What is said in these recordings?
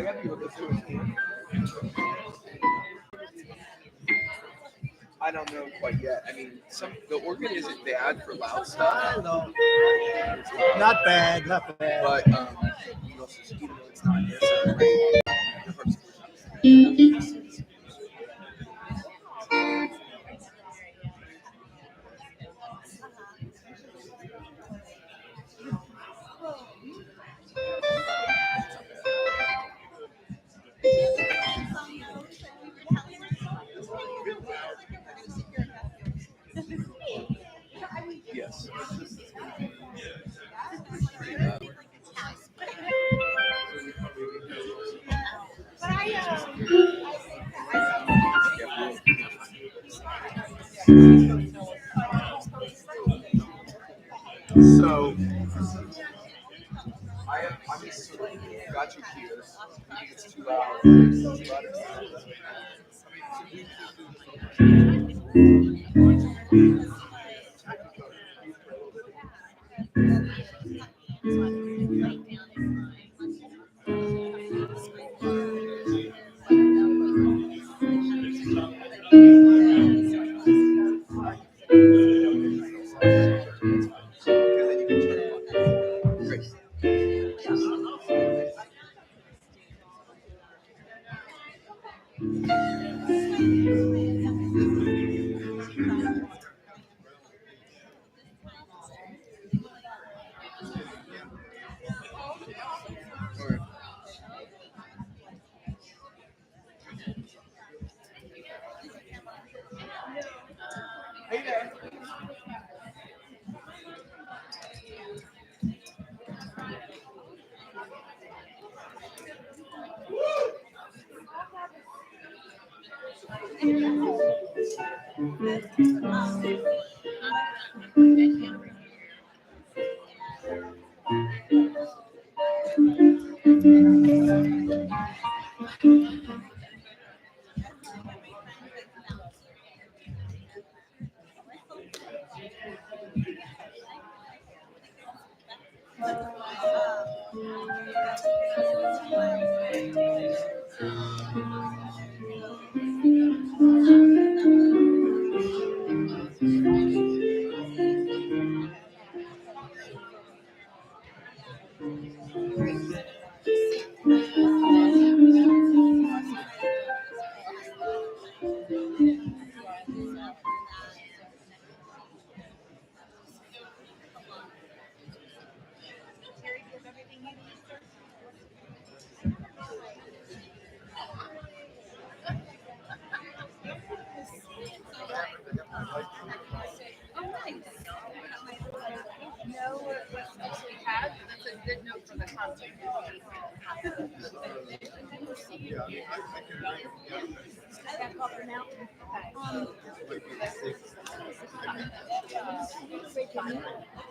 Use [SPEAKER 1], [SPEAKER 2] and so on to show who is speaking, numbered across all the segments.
[SPEAKER 1] gotta be with this one. I don't know quite yet. I mean, the organ isn't bad for loud stuff,
[SPEAKER 2] I know. Not bad, not bad.
[SPEAKER 1] but even though it's not necessarily the harpsichord's not. Yes. So I'm just got you here. I think it's too loud.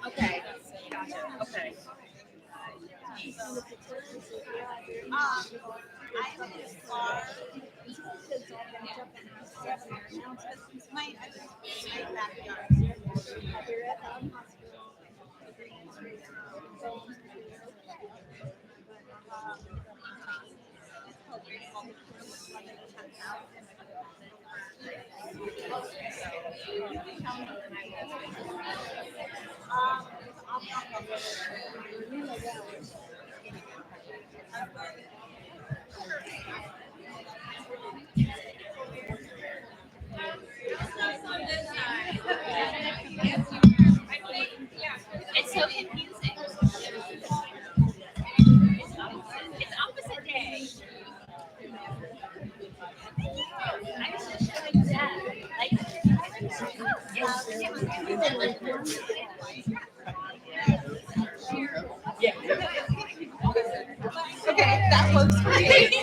[SPEAKER 3] Okay, gotcha. Okay. It's so confusing. It's opposite day. I was just showing Dad.
[SPEAKER 4] Okay, that works for me.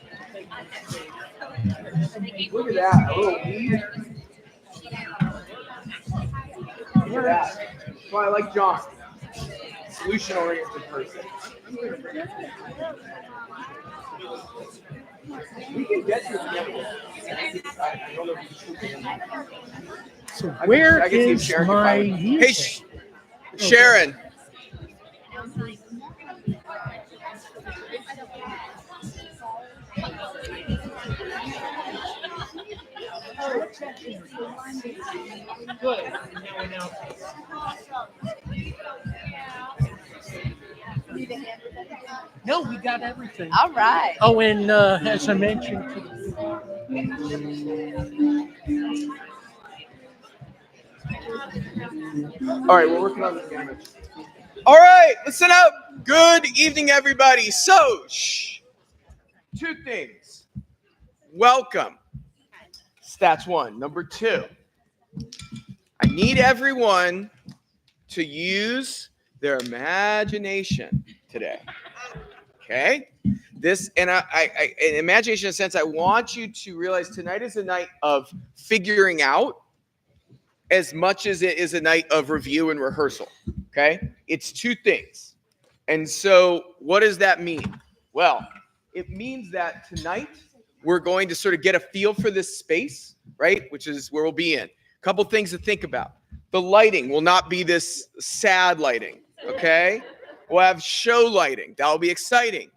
[SPEAKER 1] Thank you. Look at that, a little weed. Look at that. That's why I like John. Solution-oriented person. We can get to the I don't know if you can.
[SPEAKER 2] So where
[SPEAKER 1] I can see if
[SPEAKER 2] is
[SPEAKER 1] Sharon can
[SPEAKER 2] my
[SPEAKER 1] find it. Hey,
[SPEAKER 2] music?
[SPEAKER 1] Sharon.
[SPEAKER 2] No, we got everything.
[SPEAKER 4] All right.
[SPEAKER 2] Oh, and as I mentioned,
[SPEAKER 1] All right, we're working on this damage. All right, listen up. Good evening, everybody. So, two things. Welcome. Stats one. Number two, I need everyone to use their imagination today. Okay? This, and in imagination in a sense, I want you to realize tonight is a night of figuring out as much as it is a night of review and rehearsal. Okay? It's two things. And so what does that mean? Well, it means that tonight we're going to sort of get a feel for this space, right? Which is where we'll be in. A couple things to think about. The lighting will not be this sad lighting, okay? We'll have show lighting. That'll be exciting.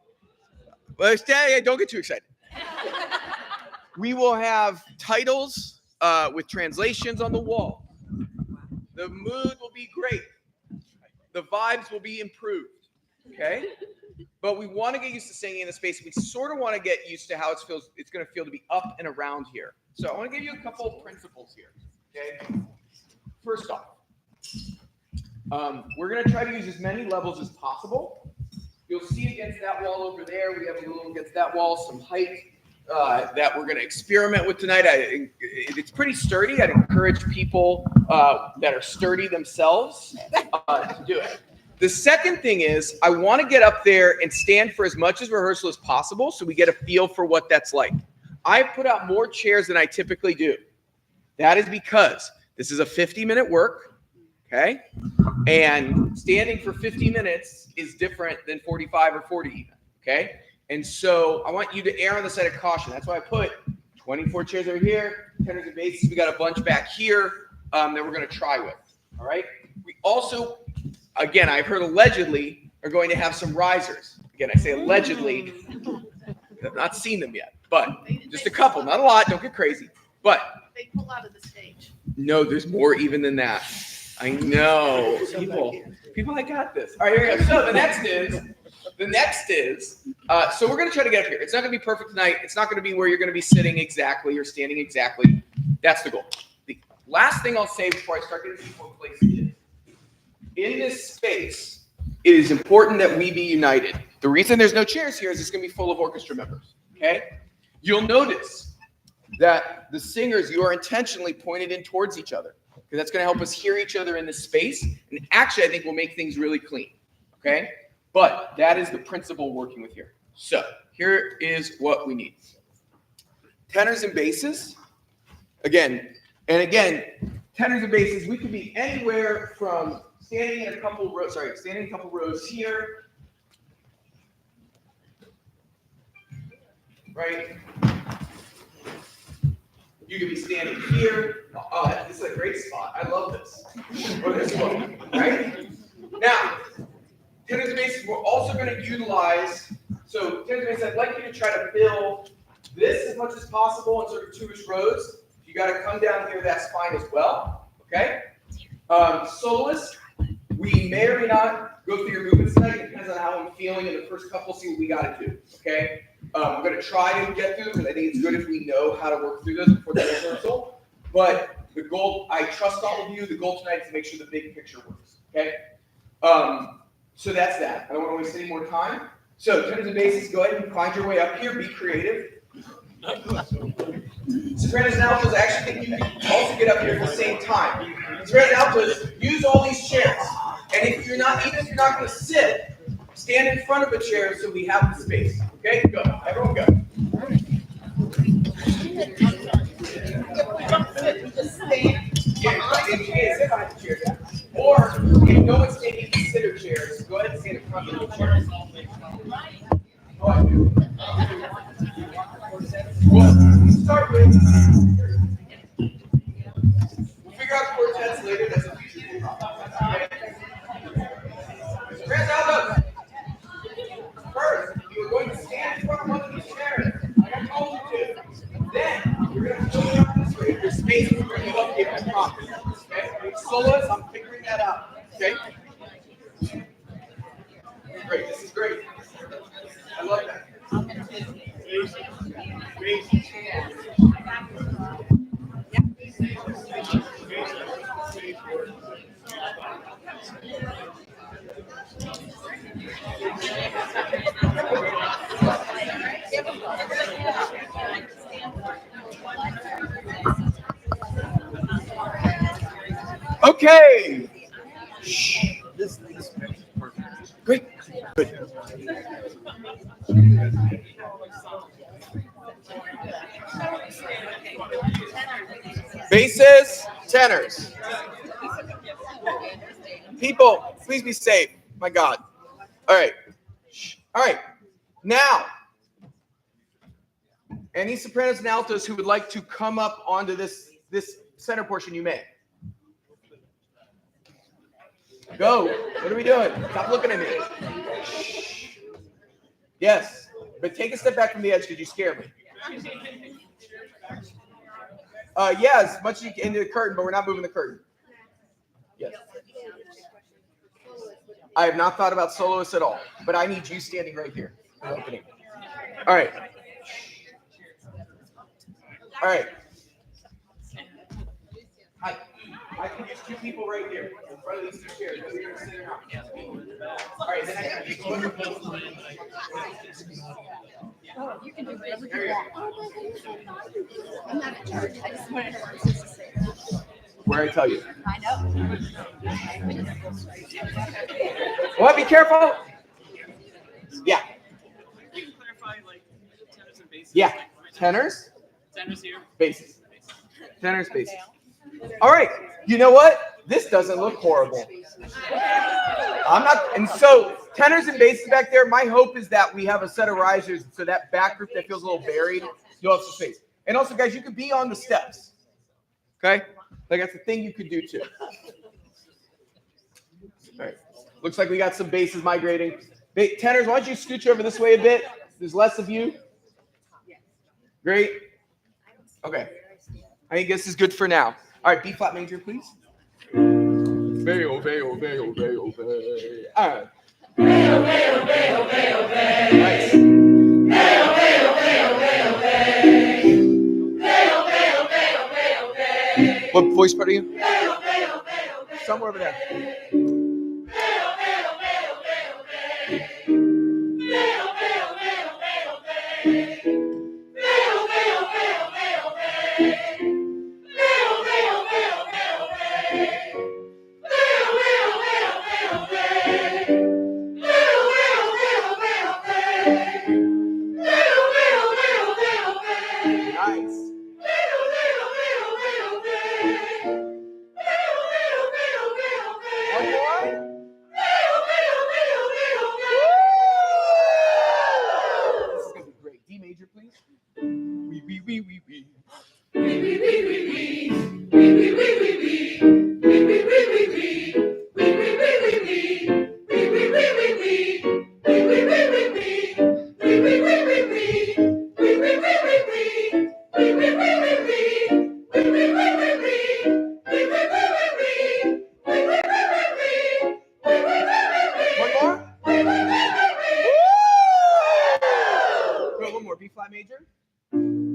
[SPEAKER 1] Well, don't get too excited. We will have titles with translations on the wall. The mood will be great. The vibes will be improved, okay? But we want to get used to singing in the space. We sort of want to get used to how it's going to feel to be up and around here. So I want to give you a couple of principles here, okay? First off, we're going to try to use as many levels as possible. You'll see against that wall over there, we have a little against that wall, some height that we're going to experiment with tonight. It's pretty sturdy. I'd encourage people that are sturdy themselves to do it. The second thing is I want to get up there and stand for as much as rehearsal as possible so we get a feel for what that's like. I put out more chairs than I typically do. That is because this is a 50-minute work, okay? And standing for 50 minutes is different than 45 or 40 even, okay? And so I want you to err on the side of caution. That's why I put 24 chairs over here, tenors and basses. We got a bunch back here that we're going to try with, all right? We also, again, I've heard allegedly are going to have some risers. Again, I say allegedly. I've not seen them yet, but just a couple, not a lot. Don't get crazy. But
[SPEAKER 4] They pull out of the stage.
[SPEAKER 1] no, there's more even than that. I know. People, I got this. All right, here we go. So the next is, so we're going to try to get up here. It's not going to be perfect tonight. It's not going to be where you're going to be sitting exactly or standing exactly. That's the goal. The last thing I'll say before I start getting people in place is, in this space, it is important that we be united. The reason there's no chairs here is it's going to be full of orchestra members, okay? You'll notice that the singers, you are intentionally pointed in towards each other because that's going to help us hear each other in this space. And actually, I think will make things really clean, okay? But that is the principle working with here. So here is what we need. Tenors and basses. Again, tenors and basses, we could be anywhere from standing in a couple rows here, right? You could be standing here. Oh, this is a great spot. I love this. Or this one, right? Now, tenors and basses, we're also going to utilize, so tenors and basses, I'd like you to try to fill this as much as possible in sort of two-ish rows. If you got to come down here, that's fine as well, okay? Soloists, we may or may not go through your movements tonight. It depends on how I'm feeling in the first couple, see what we got to do, okay? I'm going to try to get through them because I think it's good if we know how to work through those before the rehearsal. But the goal, I trust all of you. The goal tonight is to make sure the big picture works, okay? So that's that. I don't want to waste any more time. So tenors and basses, go ahead and find your way up here. Be creative. Sopranos and altos, I actually think you can also get up here at the same time. Sopranos and altos, use all these chairs. And if you're not, even if you're not going to sit, stand in front of a chair so we have the space. Okay, go. Everyone go. Okay, no one's taking consider chairs. Go ahead and stand in front of the chairs. Well, start with. We'll figure out quartets later. That's a future thing. Okay. Raise elbows. First, you're going to stand in front of one of these chairs, like I told you to. Then, you're going to fill it up this way. There's space for you up here, I promise. Okay? Soloists, I'm figuring that out. Okay? Great, this is great. I love that. Okay. This great. Good. Basses, tenors. People, please be safe. My God. All right. All right. Now, any sopranos and altos who would like to come up onto this center portion, you may. Go. What are we doing? Stop looking at me. Yes, but take a step back from the edge because you scare me. Yeah, as much as you can into the curtain, but we're not moving the curtain. Yes. I have not thought about soloists at all, but I need you standing right here. Opening. All right. All right. I can use two people right here in front of these two chairs. Whether you're sitting or not. All right, then I have people.
[SPEAKER 4] You can do whatever you want. I'm not in charge. I just wanted to say that.
[SPEAKER 1] Where I tell you.
[SPEAKER 4] I know.
[SPEAKER 1] What? Be careful. Yeah.
[SPEAKER 5] You can clarify like tenors and basses.
[SPEAKER 1] Yeah. Tenors.
[SPEAKER 5] Tenors here.
[SPEAKER 1] Basses. Tenors, basses. All right. You know what? This doesn't look horrible. I'm not. And so tenors and basses back there. My hope is that we have a set of risers, so that back group that feels a little buried, you'll have some space. And also, guys, you could be on the steps. Okay. Like that's a thing you could do too. All right. Looks like we got some basses migrating. Tenors, why don't you scooch over this way a bit? There's less of you. Great. Okay. I think this is good for now. All right, B flat major, please. Bayo, bayo, bayo, bayo, bayo. All right. Bayo, bayo, bayo, bayo, bayo. Nice. Bayo, bayo, bayo, bayo, bayo. Bayo, bayo, bayo, bayo, bayo. What voice part are you? Bayo, bayo, bayo, bayo. Somewhere over there.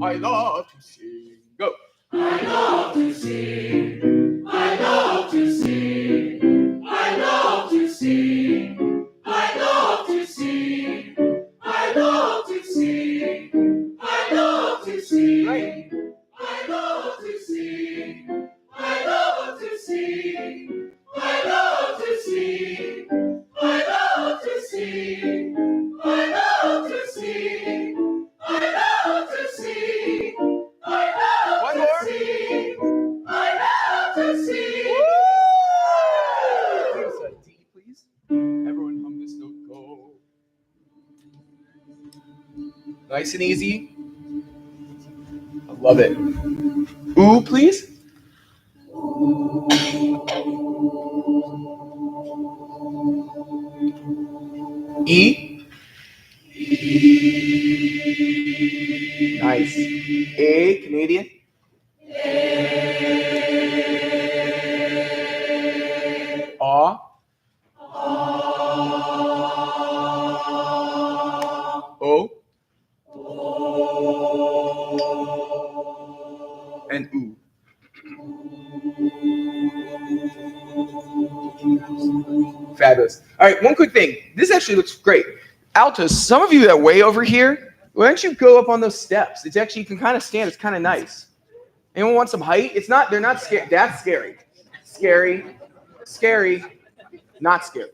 [SPEAKER 1] I love to sing. Go. I love to sing. I love to sing. I love to sing. I love to sing. I love to sing. I love to sing. Right. I love to sing. I love to sing. I love to sing. I love to sing. I love to sing. I love to sing. I love to sing. I love to sing. Nice and easy. I love it. Ooh, please. E. Nice. A, Canadian. A. O. And oo. Fabulous. All right, one quick thing. This actually looks great. Altos, some of you that way over here, why don't you go up on those steps? It's actually, you can kind of stand. It's kind of nice. Anyone want some height? It's not, they're not scary. That's scary. Scary. Scary. Not scary.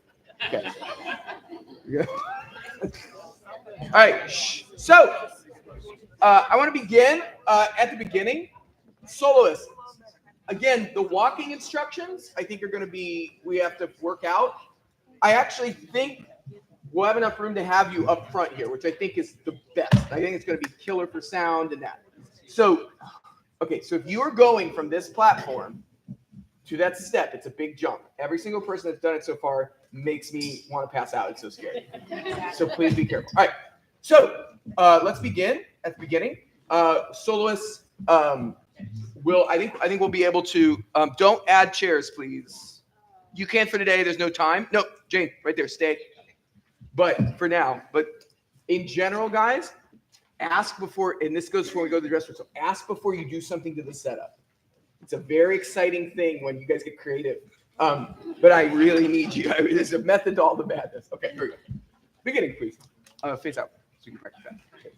[SPEAKER 1] Okay. Yeah. All right. So, I want to begin at the beginning. Soloists. Again, the walking instructions, I think are going to be, we have to work out. I actually think we'll have enough room to have you up front here, which I think is the best. I think it's going to be killer for sound and that. So, okay, so if you are going from this platform to that step, it's a big jump. Every single person that's done it so far makes me want to pass out. It's so scary. So please be careful. All right, so let's begin at the beginning. Soloists will, I think we'll be able to, don't add chairs, please. You can for today, there's no time. No, Jane, right there, stay. But for now, but in general, guys, ask before, and this goes before we go to the dress rehearsal, ask before you do something to the setup. It's a very exciting thing when you guys get creative. But I really need you. There's a method to all the madness. Okay, here we go. Beginning, please. Face out, so you can practice that. Okay.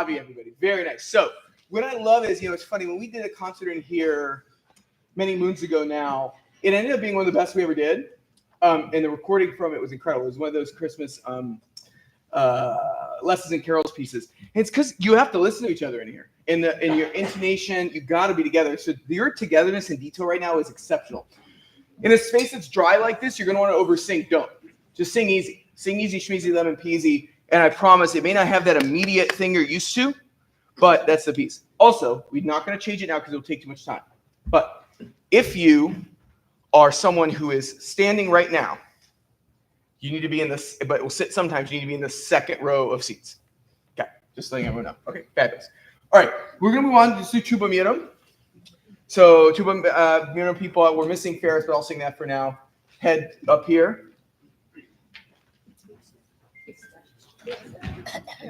[SPEAKER 1] Robbie, everybody. Very nice. So what I love is, it's funny, when we did a concert in here many moons ago now, it ended up being one of the best we ever did. And the recording from it was incredible. It was one of those Christmas lessons and carols pieces. And it's because you have to listen to each other in here. In your intonation, you got to be together. So your togetherness and detail right now is exceptional. In a space that's dry like this, you're going to want to over-sing. Don't. Just sing easy. Sing easy, schmeezy, lemon peasy. And I promise it may not have that immediate thing you're used to, but that's the piece. Also, we're not going to change it now because it'll take too much time. But if you are someone who is standing right now, you need to be in this, but we'll sit sometimes, you need to be in the second row of seats. Okay, just letting everyone know. Okay, fabulous. All right, we're going to move on to Tuba Miram. So Tuba Miram people, we're missing Ferris, but I'll sing that for now. Head up here.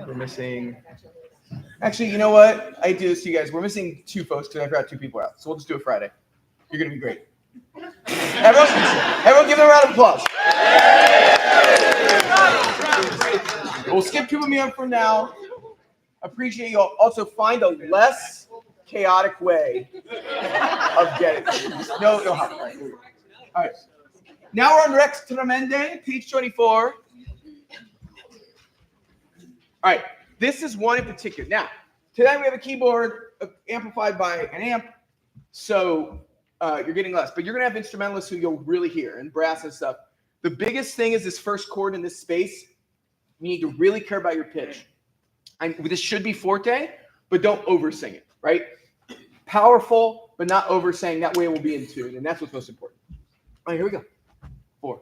[SPEAKER 1] We're missing. Actually, you know what? I do this to you guys. We're missing 2 folks because I forgot 2 people out. So we'll just do it Friday. You're going to be great. Everyone give them a round of applause. We'll skip Tuba Miram for now. Appreciate you all. Also, find a less chaotic way of getting it. No. All right. Now we're on Rex Tremende, page 24. All right, this is one in particular. Now, today we have a keyboard amplified by an amp, so you're getting less. But you're going to have instrumentalists who you'll really hear, and brass and stuff. The biggest thing is this first chord in this space. You need to really care about your pitch. This should be forte, but don't over-sing it, right? Powerful, but not over-sing. That way it will be in tune, and that's what's most important. All right, here we go. 4.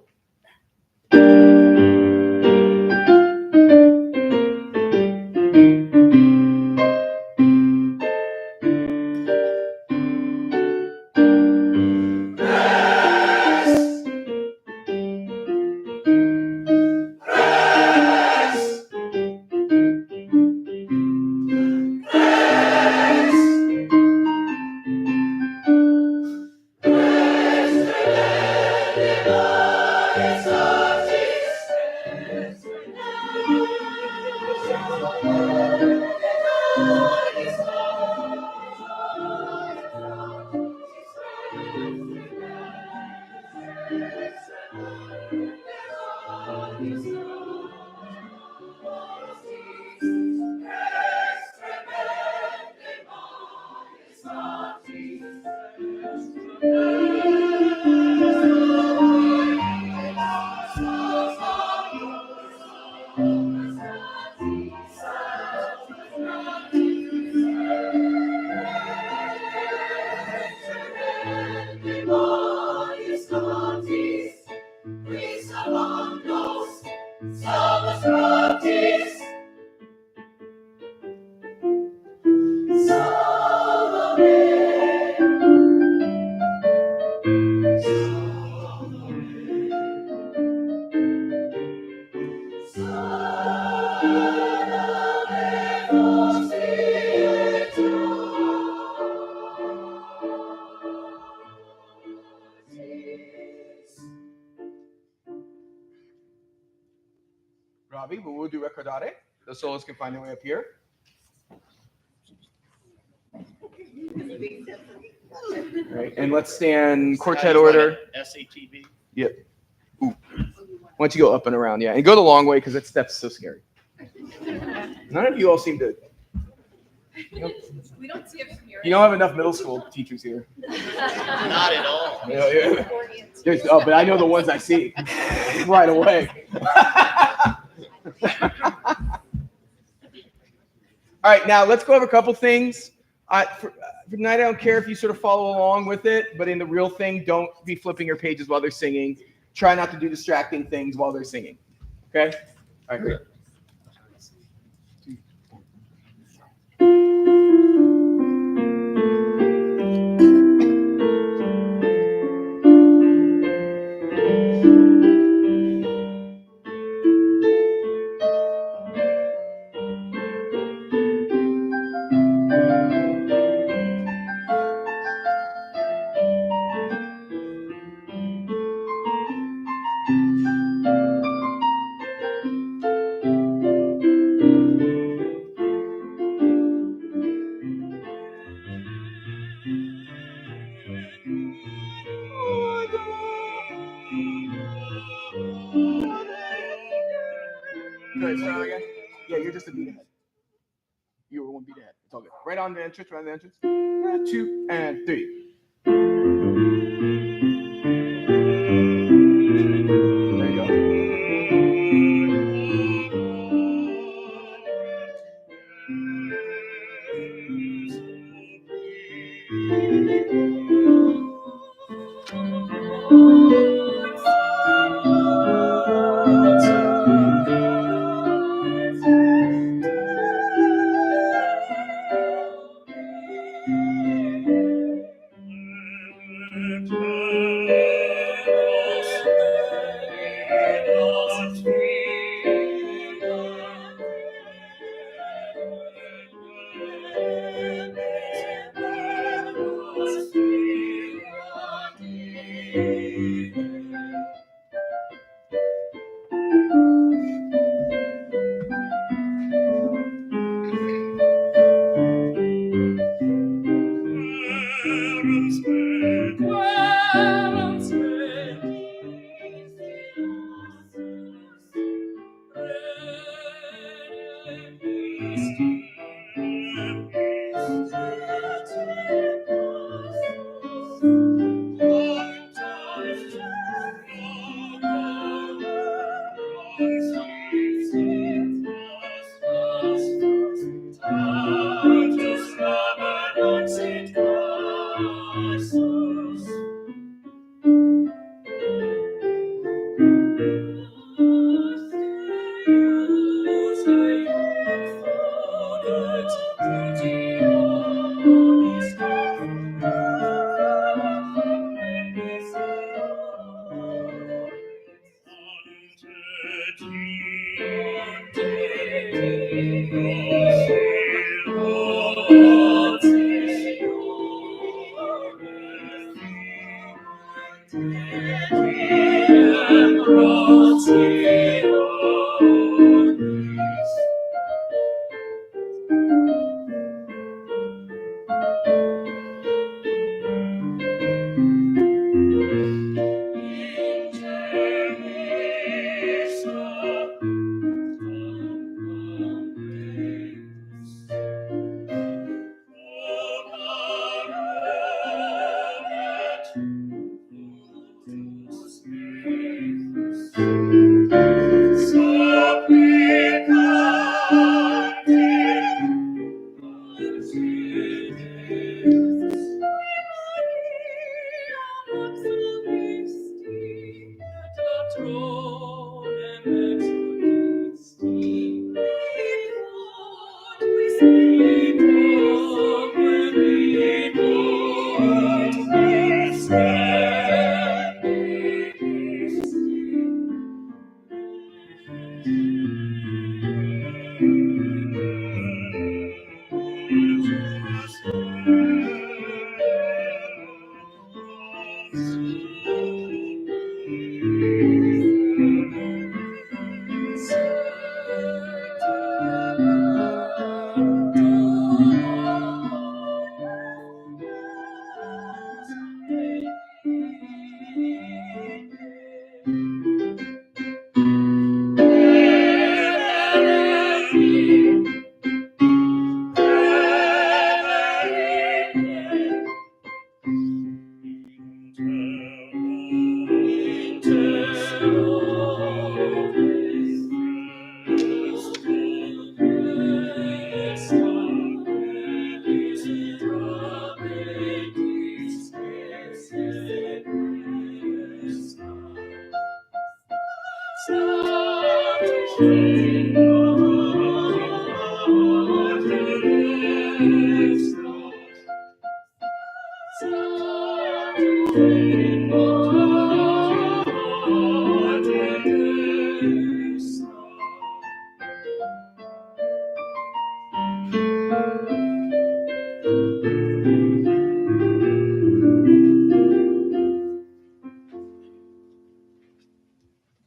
[SPEAKER 1] Robbie, but we'll do Recordare. The solos can find their way up here. Right, and let's stand quartet order.
[SPEAKER 5] SATB.
[SPEAKER 1] Yep. Ooh. Why don't you go up and around? Yeah, and go the long way because that step's so scary. None of you all seem to.
[SPEAKER 3] We don't see it from here.
[SPEAKER 1] You don't have enough middle school teachers here.
[SPEAKER 5] Not at all.
[SPEAKER 1] Yeah. But I know the ones I see right away. All All right, now let's go over a couple things. For tonight, I don't care if you sort of follow along with it, but in the real thing, don't be flipping your pages while they're singing. Try not to do distracting things while they're singing. Okay? All right, great. Good, start again. Yeah, you're just a beat ahead. You were one beat ahead. It's all good. Right on the entrance, right on the entrance. 2 and 3. There you go.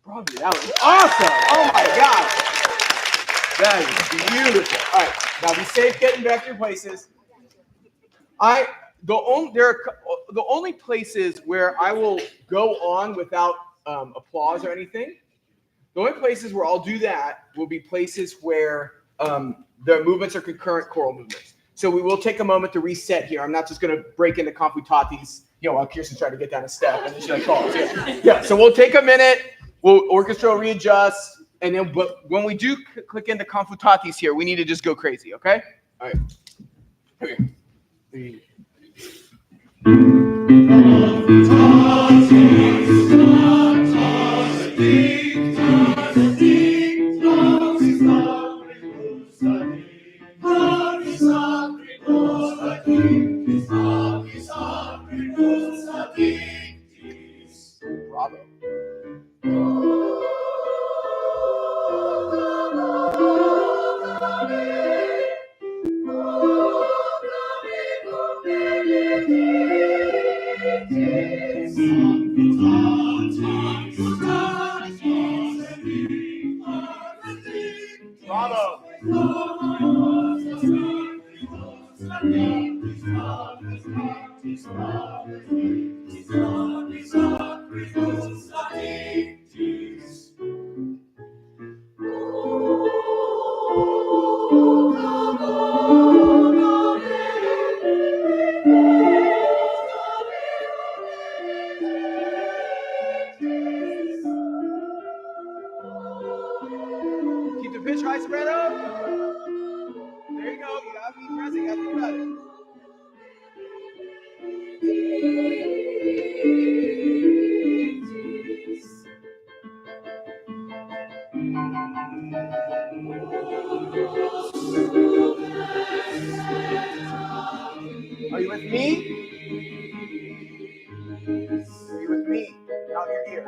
[SPEAKER 1] Probably that was awesome. Oh my God. That is beautiful. All right, now be safe getting back to your places. The only places where I will go on without applause or anything. The only places where I'll do that will be places where the movements are concurrent choral movements. So we will take a moment to reset here. I'm not just going to break into confutatis, while Kirsten's trying to get down a step and then she calls. Yeah. So we'll take a minute. We'll orchestra will readjust, and then but when we do click into confutatis here, we need to just go crazy. Okay. All right. Here we Bravo. Keep the pitch high soprano. There you go. You gotta be present. You gotta think about it. Are you with me? Are you with me? Not your ear.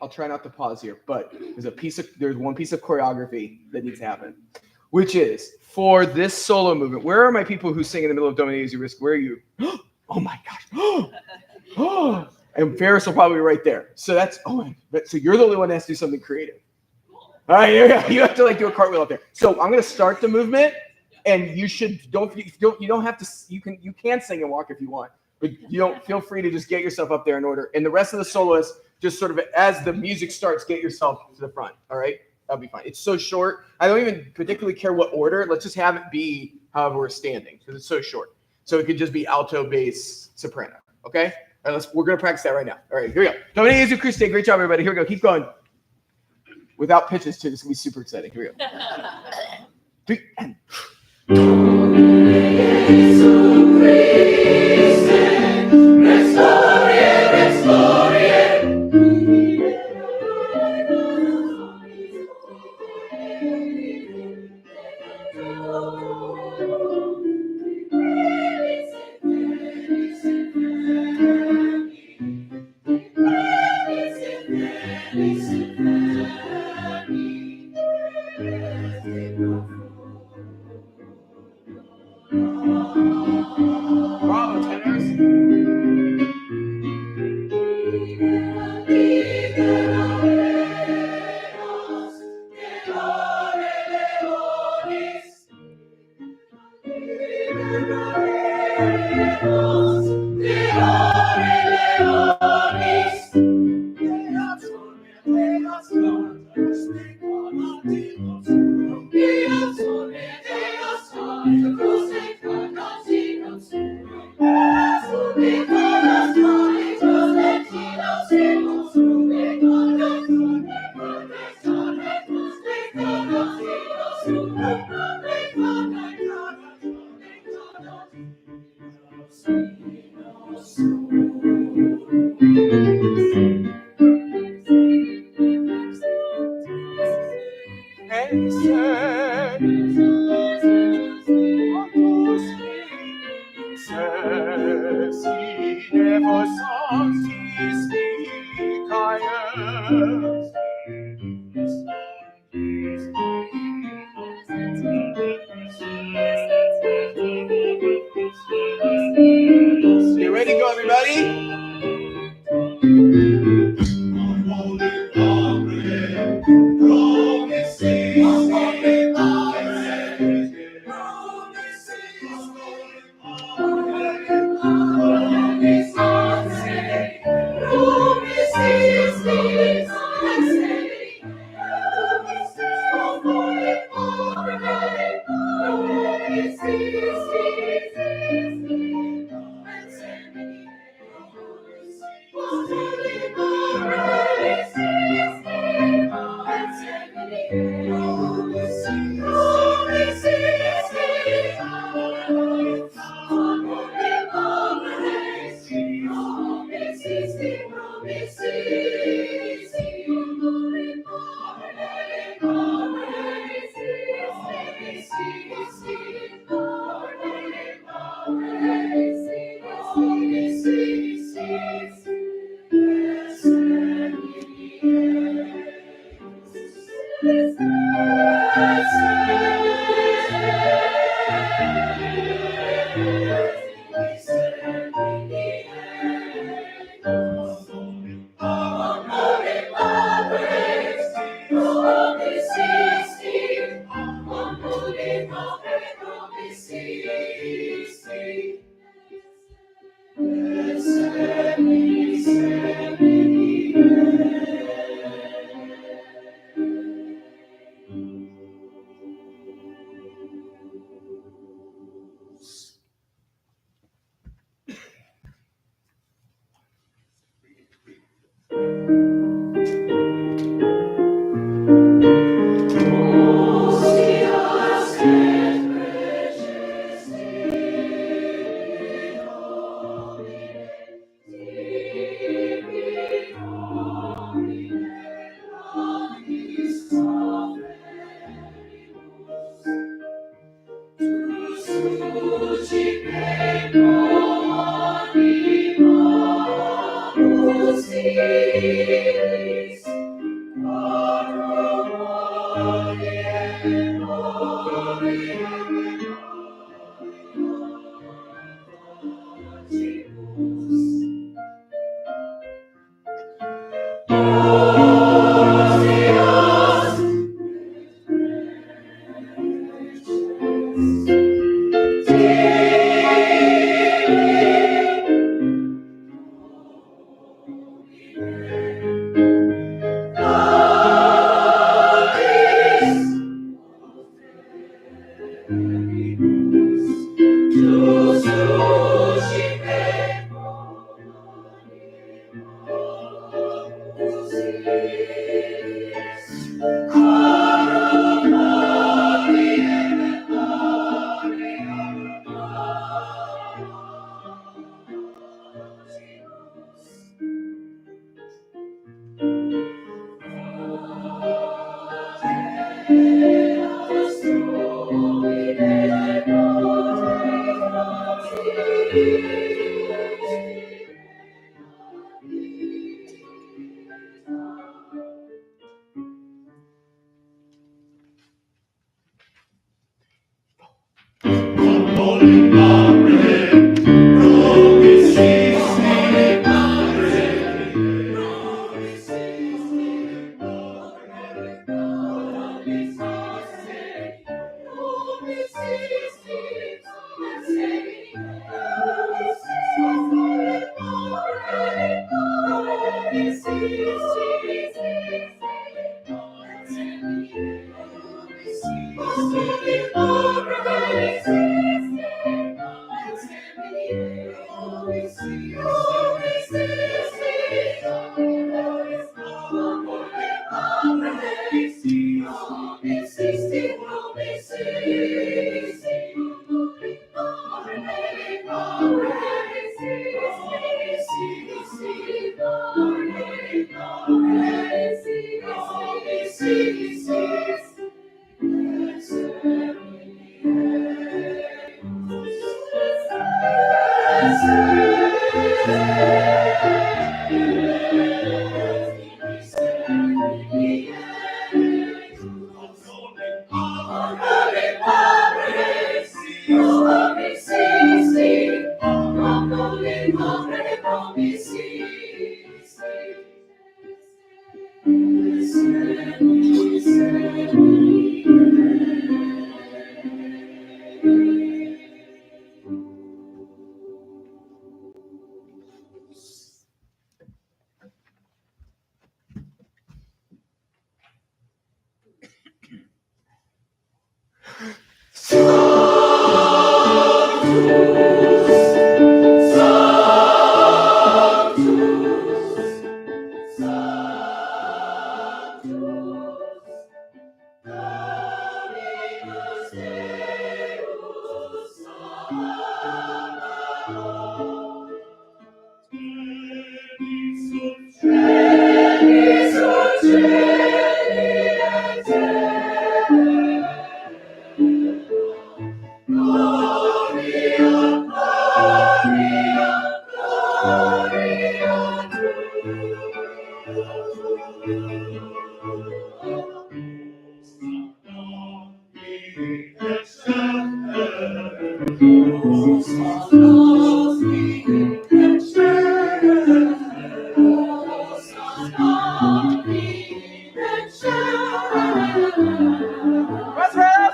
[SPEAKER 1] I'll try not to pause here, but there's one piece of choreography that needs to happen, which is for this solo movement. Where are my people who sing in the middle of Dominate As You Risk? Where are you? Oh my gosh. And Ferris will probably be right there. So so you're the only one that has to do something creative. All right, here we go. You have to do a cartwheel up there. So I'm gonna start the movement, and you don't have to. You can sing and walk if you want, but you don't feel free to just get yourself up there in order. And the rest of the soloists, just sort of as the music starts, get yourself to the front. All right, that'll be fine. It's so short. I don't even particularly care what order. Let's just have it be however we're standing because it's so short. So it could just be alto, bass, soprano. Okay. All right, we're gonna practice that right now. All right, here we go. Dominate As You Christe. Great job, everybody. Here we go. Keep going. Without pitches too. This is gonna be super exciting. Here we go. 3 and. Bravo, tenors. You ready to go, everybody?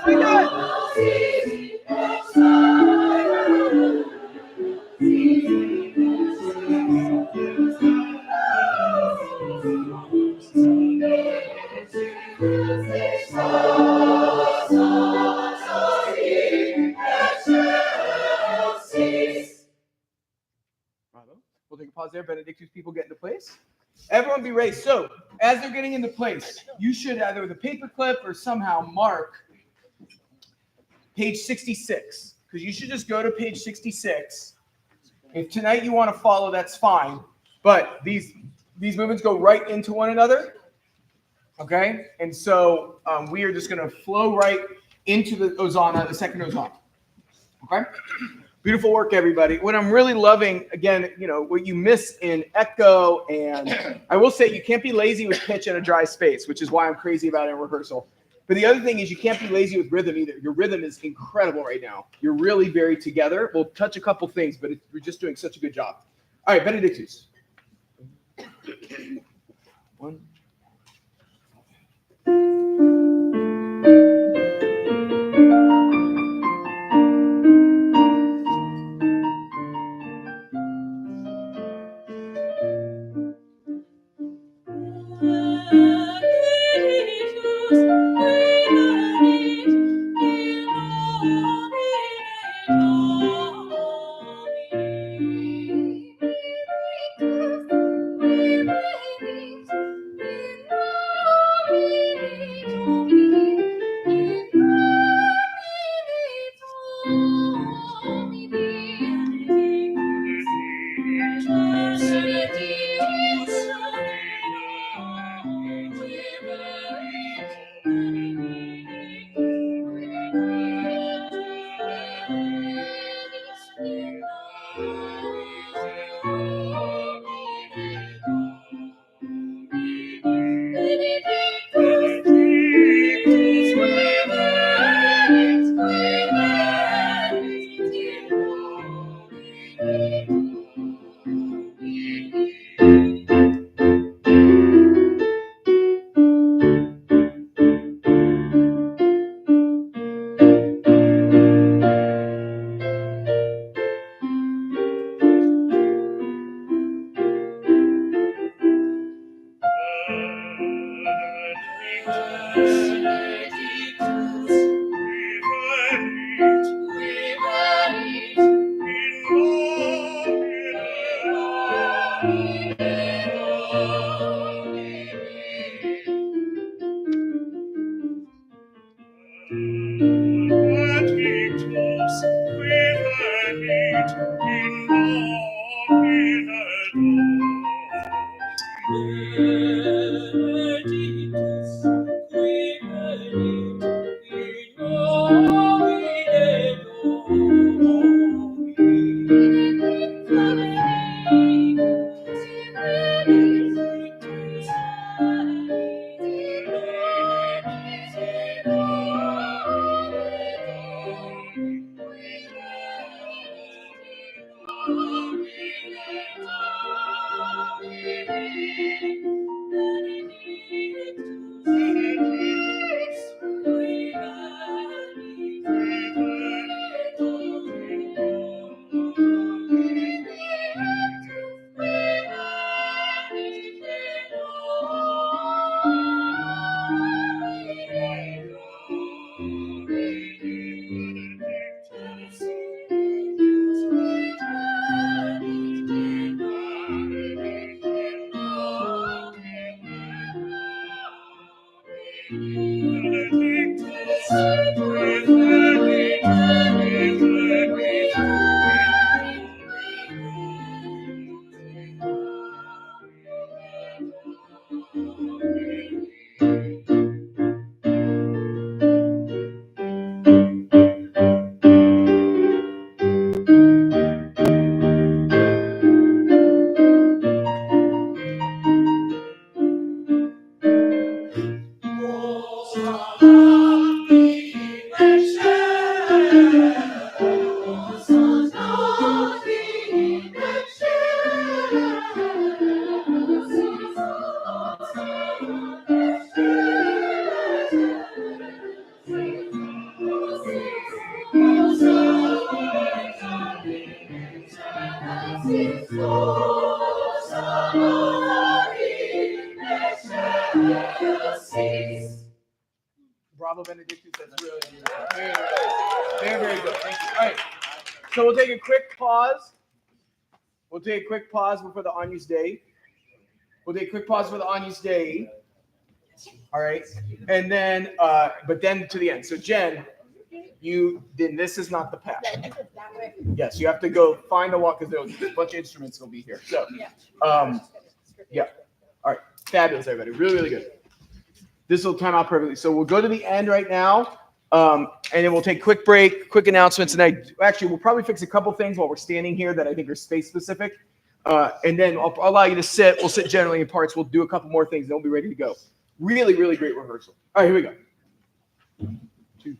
[SPEAKER 1] We good. We'll take a pause there. Benedictus people get into place. Everyone be ready. So, as they're getting into place, you should either with a paper clip or somehow mark page 66. Because you should just go to page 66. If tonight you want to follow, that's fine. But these movements go right into one another. Okay? And so we are just going to flow right into the Hosanna, the second Hosanna. Okay? Beautiful work, everybody. What I'm really loving, again, what you miss in echo, and I will say you can't be lazy with pitch in a dry space, which is why I'm crazy about it in rehearsal. But the other thing is you can't be lazy with rhythm either. Your rhythm is incredible right now. You're really very together. We'll touch a couple things, but we're just doing such a good job. All right, Benedictus. One. Bravo, Benedictus. That's really very, very, very good. Thank you. All right. So we'll take a quick pause. We'll take a quick pause before the Agnus Dei. We'll take a quick pause for the Agnus Dei. All right. And then, but then to the end. So Jen, this is not the path. Yes, you have to go find the walk because there's a bunch of instruments will be here. So, yeah. All right. Fabulous, everybody. Really, really good. This will time out perfectly. So we'll go to the end right now, and then we'll take a quick break, quick announcements. And we'll probably fix a couple things while we're standing here that I think are space specific. And then I'll allow you to sit. We'll sit generally in parts. We'll do a couple more things, and we'll be ready to go. Really, really great rehearsal. All right, here we go. 2.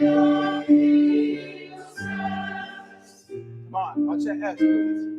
[SPEAKER 1] Come on, watch that S, please.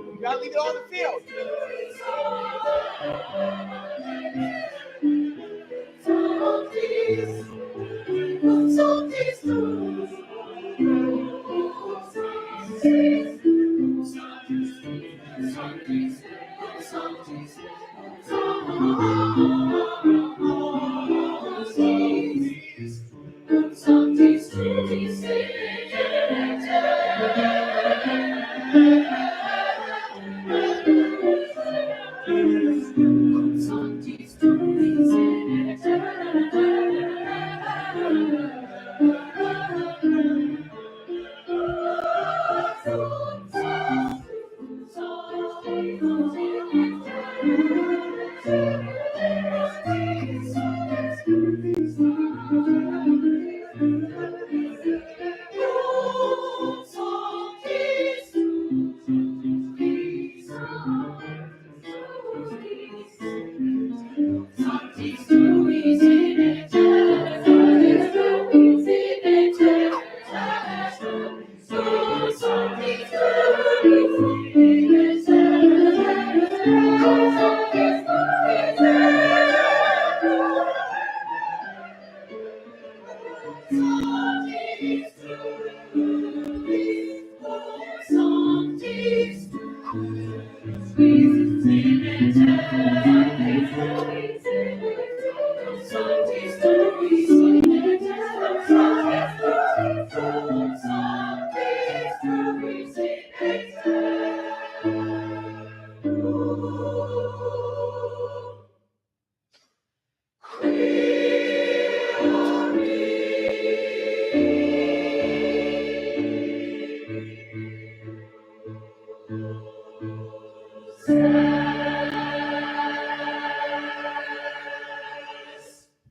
[SPEAKER 1] You gotta leave it on the field.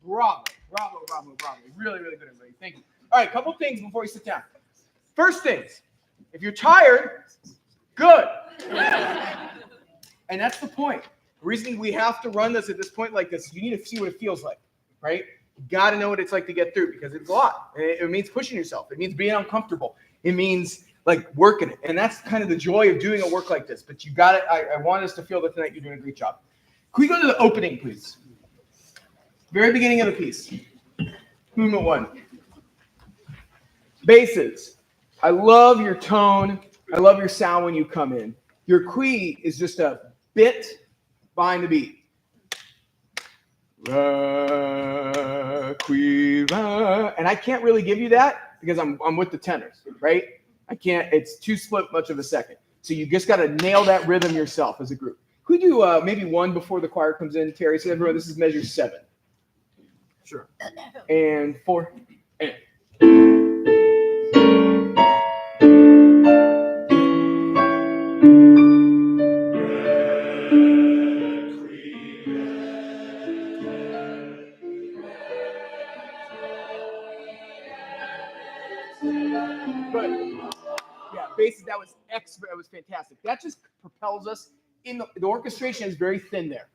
[SPEAKER 1] Bravo, bravo, bravo, bravo. Really, really good, everybody. Thank you. All right, couple things before we sit down. First things, if you're tired, good. And that's the point. The reason we have to run this at this point like this, you need to see what it feels like, right? You got to know what it's like to get through because it's a lot. It means pushing yourself. It means being uncomfortable. It means like working it. And that's kind of the joy of doing a work like this. But you got it. I want us to feel that tonight you're doing a great job. Can we go to the opening, please? Very beginning of the piece. Movement 1. Basses. I love your tone. I love your sound when you come in. Your qui is just a bit behind the beat. Ra, qui, ra. And I can't really give you that because I'm with the tenors, right? I can't. It's too split much of a second. So you just got to nail that rhythm yourself as a group. Could we do maybe one before the choir comes in, Terry? So everyone, this is measure 7.
[SPEAKER 5] Sure.
[SPEAKER 1] And 4. And. Good. Yeah, basically that was that was fantastic. That just propels us in the orchestration is very thin there.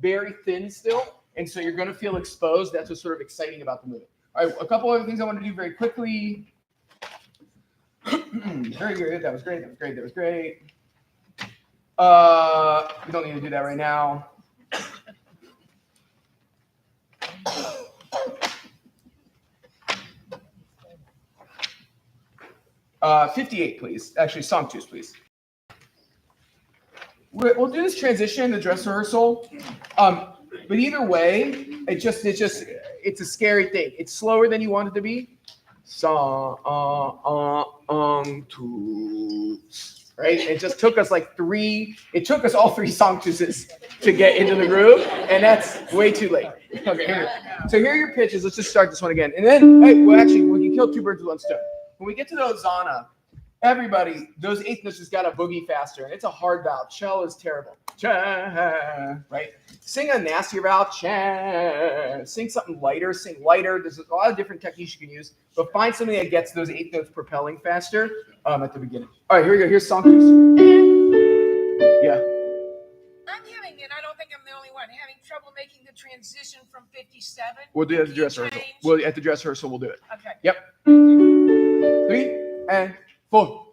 [SPEAKER 1] Very thin still. And so you're going to feel exposed. That's what's sort of exciting about the movement. All right, a couple other things I want to do very quickly. Very good. That was great. That was great. That was great. We don't need to do that right now. Uh, 58, please. Actually, song 2, please. We'll do this transition, the dress rehearsal. But either way, it's a scary thing. It's slower than you want it to be. Song 2. Right? It just took us like 3. It took us all 3 song 2s to get into the groove, and that's way too late. Okay, here we go. So here are your pitches. Let's just start this one again. And then, we can kill 2 birds with 1 stone. When we get to the hosanna, everybody, those 8th notes just got to boogie faster, and it's a hard vowel. Chell is terrible. Cha, right? Sing a nastier vowel. Cha. Sing something lighter. Sing lighter. There's a lot of different techniques you can use, but find something that gets those 8th notes propelling faster at the beginning. All right, here we go. Here's song 2. Yeah.
[SPEAKER 6] I'm having, and I don't think I'm the only one, having trouble making the transition from 57.
[SPEAKER 1] We'll do it at the dress rehearsal. At the dress rehearsal, we'll do it.
[SPEAKER 6] Okay.
[SPEAKER 1] Yep. 3 and 4.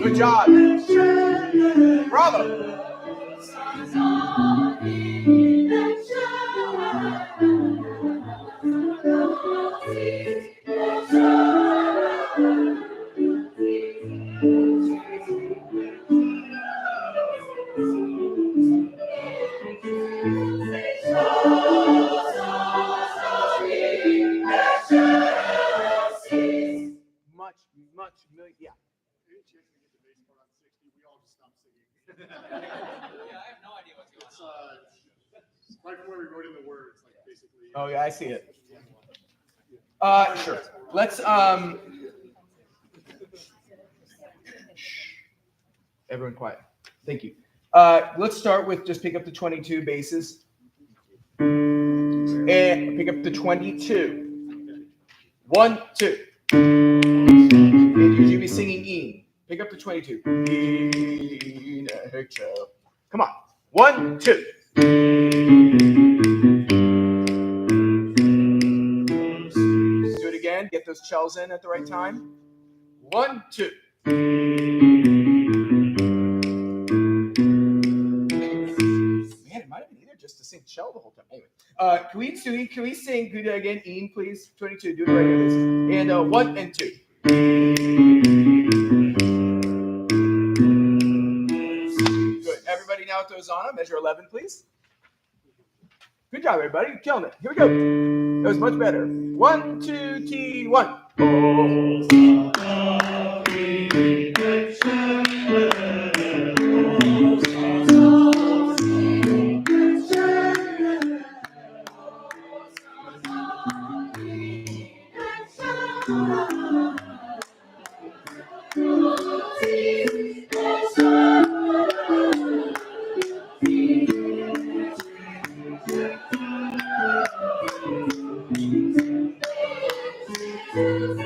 [SPEAKER 1] Good job. Bravo. Yeah.
[SPEAKER 5] Yeah, I have no idea what's going on.
[SPEAKER 7] Right from where we wrote in the words, like basically.
[SPEAKER 1] Oh yeah, I see it. Sure. Let's everyone quiet. Thank you. Let's start with just pick up the 22 basses. And pick up the 22. 1, 2. And you'll be singing E. Pick up the 22. Come on. 1, 2. Do it again. Get those shells in at the right time. 1, 2. Man, it might have been either just to sing shell the whole time. Anyway, can we sing? Do that again? Ian, please. 22. Do it right here, please. And 1 and 2. Good. Everybody now at the hosanna. Measure 11, please. Good job, everybody. You're killing it. Here we go. That was much better. 1, 2, T, 1. Much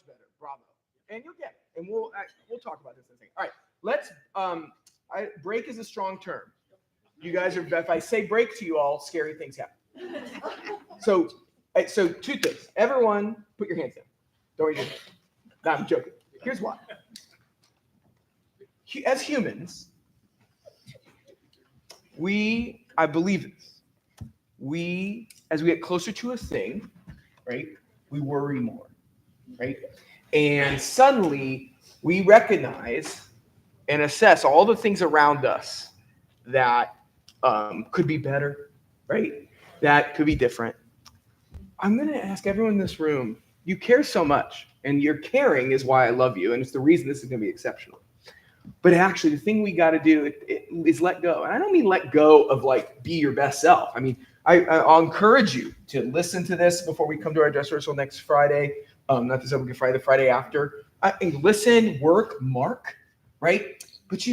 [SPEAKER 1] better. Bravo. And you'll get it. And we'll talk about this in a second. All right. Let's break is a strong term. You guys are, if I say break to you all, scary things happen. So two things. Everyone, put your hands down. Don't raise your hand. No, I'm joking. Here's why. As humans, I believe this. As we get closer to a thing, right, we worry more, right? And suddenly we recognize and assess all the things around us that could be better, right? That could be different. I'm going to ask everyone in this room, you care so much, and your caring is why I love you, and it's the reason this is going to be exceptional. But actually, the thing we got to do is let go. And I don't mean let go of like be your best self. I mean, I'll encourage you to listen to this before we come to our dress rehearsal next Friday. Not this upcoming Friday, the Friday after. Listen, work, mark, right? But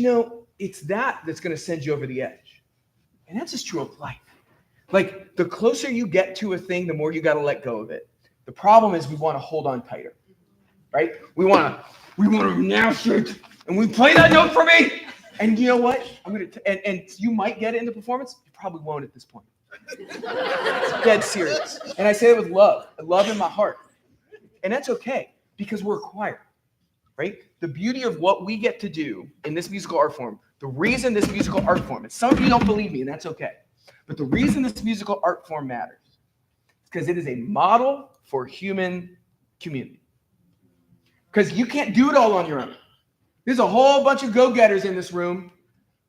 [SPEAKER 1] it's that's going to send you over the edge. And that's just true of life. Like the closer you get to a thing, the more you got to let go of it. The problem is we want to hold on tighter, right? We want to renounce it. And we play that note for me. And you know what? And you might get it in the performance. You probably won't at this point. Dead serious. And I say it with love in my heart. And that's okay because we're a choir, right? The beauty of what we get to do in this musical art form, the reason this musical art form, and some of you don't believe me, and that's okay. But the reason this musical art form matters is because it is a model for human community. Because you can't do it all on your own. There's a whole bunch of go-getters in this room,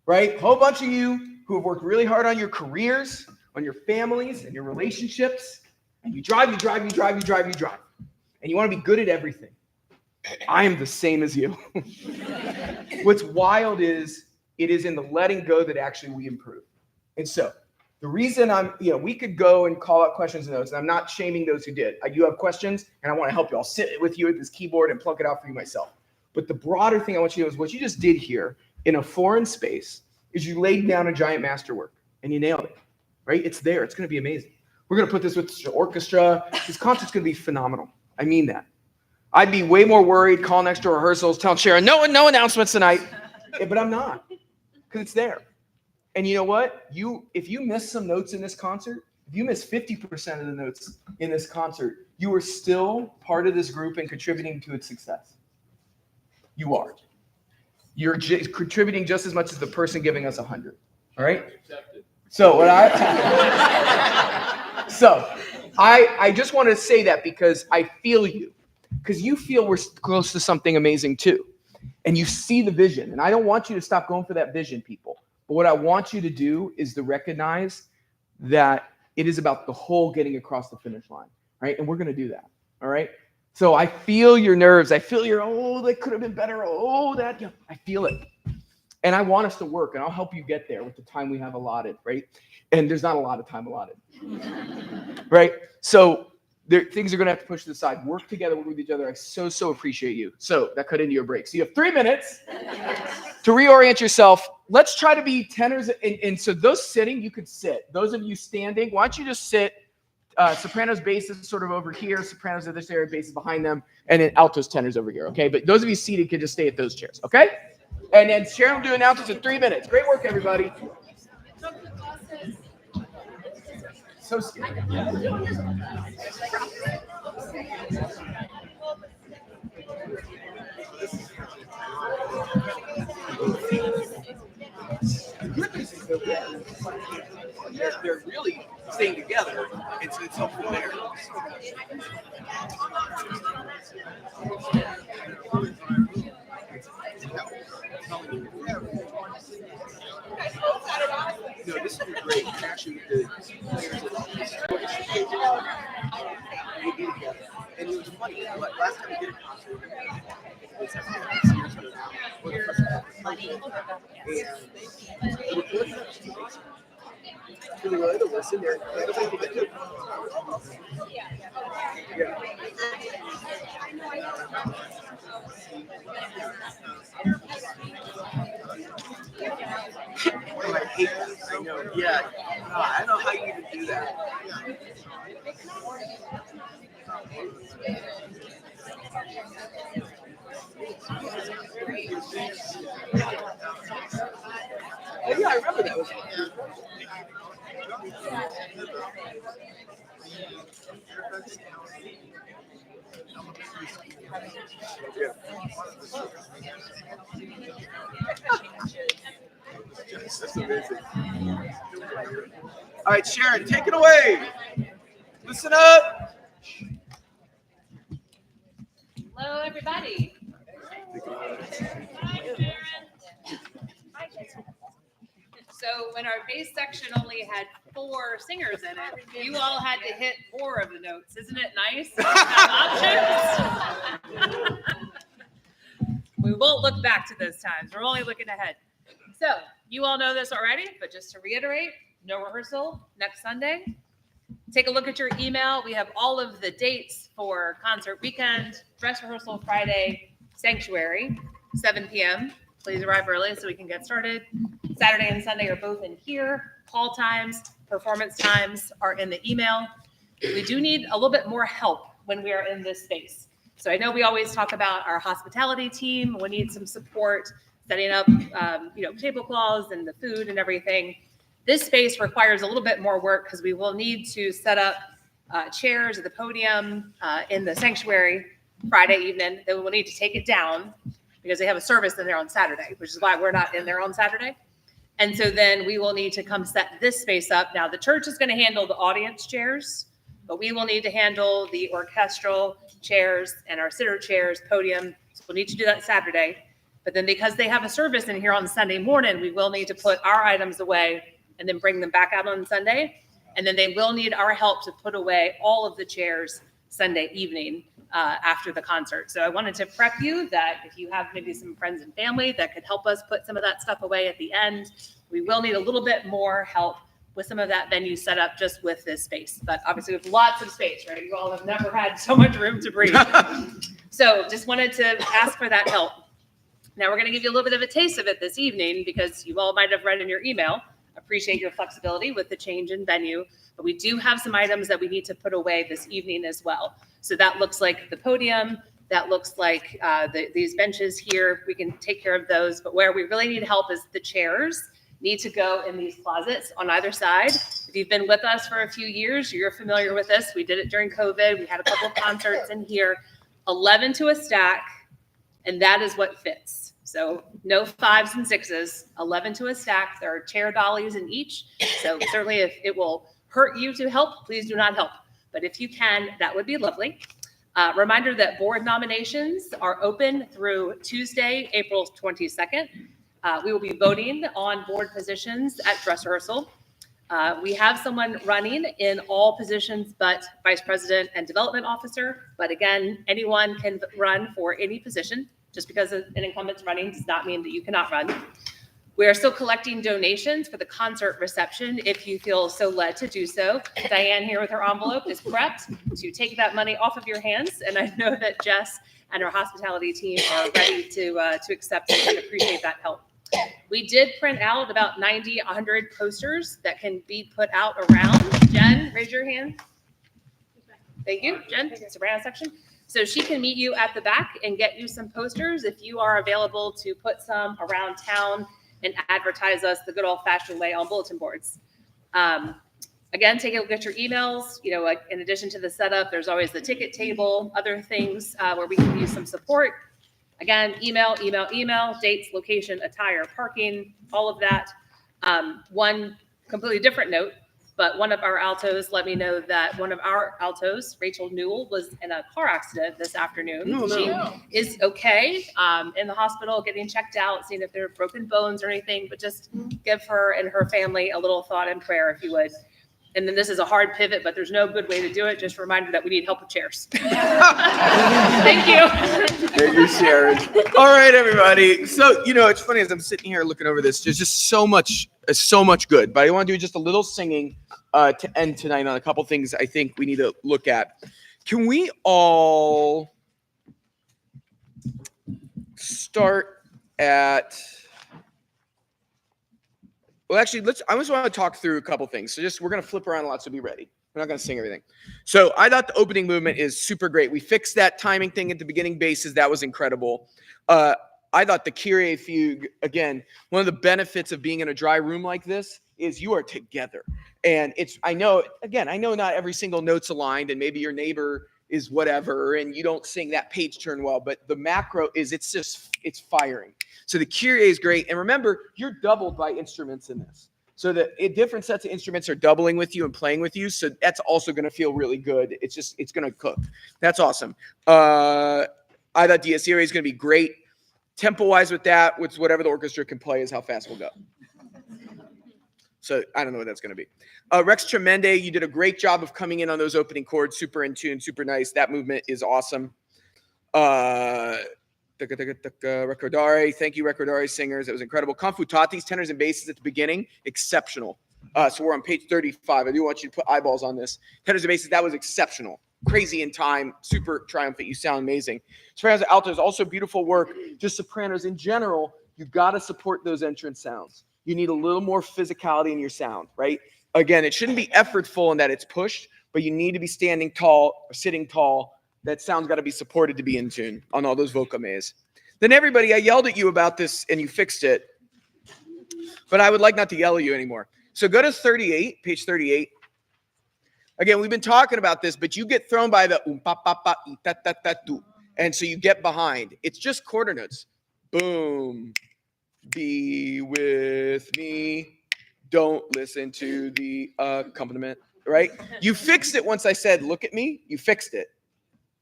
[SPEAKER 1] right? A whole bunch of you who have worked really hard on your careers, on your families, and your relationships. And you drive. And you want to be good at everything. I am the same as you. What's wild is it is in the letting go that actually we improve. And so the reason we could go and call out questions and notes, and I'm not shaming those who did. I do have questions, and I want to help you. I'll sit with you at this keyboard and pluck it out for you myself. But the broader thing I want you to know is what you just did here in a foreign space is you laid down a giant masterwork, and you nailed it, right? It's there. It's going to be amazing. We're going to put this with the orchestra. This concert's going to be phenomenal. I mean that. I'd be way more worried calling extra rehearsals, telling Sharon, no announcements tonight. But I'm not, because it's there. And you know what? If you miss some notes in this concert, if you miss 50% of the notes in this concert, you are still part of this group and contributing to its success. You are. You're contributing just as much as the person giving us 100. All right? So I just want to say that because I feel you. Because you feel we're close to something amazing too. And you see the vision. And I don't want you to stop going for that vision, people. But what I want you to do is to recognize that it is about the whole getting across the finish line. Right? And we're going to do that. All right? So I feel your nerves. I feel that could have been better. I feel it. And I want us to work, and I'll help you get there with the time we have allotted, right? And there's not a lot of time allotted, right? So things are going to have to push to the side. Work together, work with each other. I so appreciate you. So that cut into your break. So you have 3 minutes to reorient yourself. Let's try to be tenors. And so those sitting, you could sit. Those of you standing, why don't you just sit? Sopranos, basses sort of over here. Sopranos at this area, basses behind them. And then altos, tenors over here, okay? But those of you seated can just stay at those chairs, okay? And then Sharon will do announcements in 3 minutes. Great work, everybody. So scary. They're really staying together. It's helpful there. No, this is great. Actually, the players and it was funny. Last time we did a concert, it was 6 years ago now. And the recording was too basic. Really well to listen there. Yeah. I hate that. I know. Yeah, I don't know how you even do that. Oh yeah, I remember that. That's amazing. All right, Sharon, take it away. Listen up.
[SPEAKER 3] Hello, everybody. So when our bass section only had 4 singers in it, you all had to hit 4 of the notes. Isn't it nice? Options. We won't look back to those times. We're only looking ahead. So you all know this already, but just to reiterate, no rehearsal next Sunday. Take a look at your email. We have all of the dates for concert weekend, dress rehearsal Friday, sanctuary, 7 p.m. Please arrive early so we can get started. Saturday and Sunday are both in here. Call times, performance times are in the email. We do need a little bit more help when we are in this space. So I know we always talk about our hospitality team. We need some support setting up, tablecloths and the food and everything. This space requires a little bit more work because we will need to set up chairs at the podium in the sanctuary Friday evening. Then we'll need to take it down because they have a service in there on Saturday, which is why we're not in there on Saturday. And so then we will need to come set this space up. Now, the church is going to handle the audience chairs, but we will need to handle the orchestral chairs and our sitter chairs, podium. So we'll need to do that Saturday. But then because they have a service in here on Sunday morning, we will need to put our items away and then bring them back out on Sunday. And then they will need our help to put away all of the chairs Sunday evening after the concert. So I wanted to prep you that if you have maybe some friends and family that could help us put some of that stuff away at the end, we will need a little bit more help with some of that venue set up just with this space. But obviously we have lots of space, right? You all have never had so much room to breathe. So just wanted to ask for that help. Now we're going to give you a little bit of a taste of it this evening because you all might have read in your email. Appreciate your flexibility with the change in venue, but we do have some items that we need to put away this evening as well. So that looks like the podium, that looks like these benches here. We can take care of those, but where we really need help is the chairs need to go in these closets on either side. If you've been with us for a few years, you're familiar with this. We did it during COVID. We had a couple of concerts in here, 11 to a stack, and that is what fits. So no 5s and 6s, 11 to a stack. There are chair dollies in each. So certainly if it will hurt you to help, please do not help. But if you can, that would be lovely. Reminder that board nominations are open through Tuesday, April 22nd. We will be voting on board positions at dress rehearsal. We have someone running in all positions but vice president and development officer. But again, anyone can run for any position. Just because an incumbent's running does not mean that you cannot run. We are still collecting donations for the concert reception if you feel so led to do so. Diane here with her envelope is prepped to take that money off of your hands. And I know that Jess and our hospitality team are ready to accept it and appreciate that help. We did print out about 90, 100 posters that can be put out around. Jen, raise your hand. Thank you, Jen. Sabrina section. So she can meet you at the back and get you some posters if you are available to put some around town and advertise us the good old fashioned way on bulletin boards. Again, take a look at your emails. You know, like in addition to the setup, there's always the ticket table, other things where we can use some support. Again, email, dates, location, attire, parking, all of that. One completely different note, but one of our altos let me know that one of our altos, Rachel Newell, was in a car accident this afternoon.
[SPEAKER 1] Oh, no.
[SPEAKER 3] She is okay in the hospital, getting checked out, seeing if there are broken bones or anything, but just give her and her family a little thought and prayer, if you would. And then this is a hard pivot, but there's no good way to do it. Just a reminder that we need help with chairs. Thank you.
[SPEAKER 1] Thank you, Sharon. All right, everybody. So, it's funny as I'm sitting here looking over this, there's just so much good. But I want to do just a little singing to end tonight on a couple things I think we need to look at. Can we all start at Well, actually, I just want to talk through a couple things. So we're going to flip around a lot, so be ready. We're not going to sing everything. So I thought the opening movement is super great. We fixed that timing thing at the beginning bases. That was incredible. I thought the Kyrie fugue, again, one of the benefits of being in a dry room like this is you are together. And I know not every single note's aligned, and maybe your neighbor is whatever, and you don't sing that page turn well, but the macro is it's firing. So the Kyrie is great. And remember, you're doubled by instruments in this. So that different sets of instruments are doubling with you and playing with you. So that's also going to feel really good. It's going to cook. That's awesome. I thought DSERA is going to be great. Tempo-wise with that, with whatever the orchestra can play is how fast we'll go. So I don't know what that's going to be. Rex Tremende, you did a great job of coming in on those opening chords. Super in tune, super nice. That movement is awesome. Recordare, thank you, Recordare singers. It was incredible. Confutatis, tenors and basses at the beginning, exceptional. So we're on page 35. I do want you to put eyeballs on this. Tenors and basses, that was exceptional. Crazy in time, super triumphant. You sound amazing. Sopranos and altos, also beautiful work. Just sopranos in general, you got to support those entrance sounds. You need a little more physicality in your sound, right? Again, it shouldn't be effortful in that it's pushed, but you need to be standing tall or sitting tall. That sound's got to be supported to be in tune on all those vocames. Then everybody, I yelled at you about this and you fixed it, but I would like not to yell at you anymore. So go to 38, page 38. Again, we've been talking about this, but you get thrown by the pa pa pa ta ta ta tu, and so you get behind. It's just quarter notes. Boom. Be with me. Don't listen to the accompaniment, right? You fixed it once I said, look at me. You fixed it.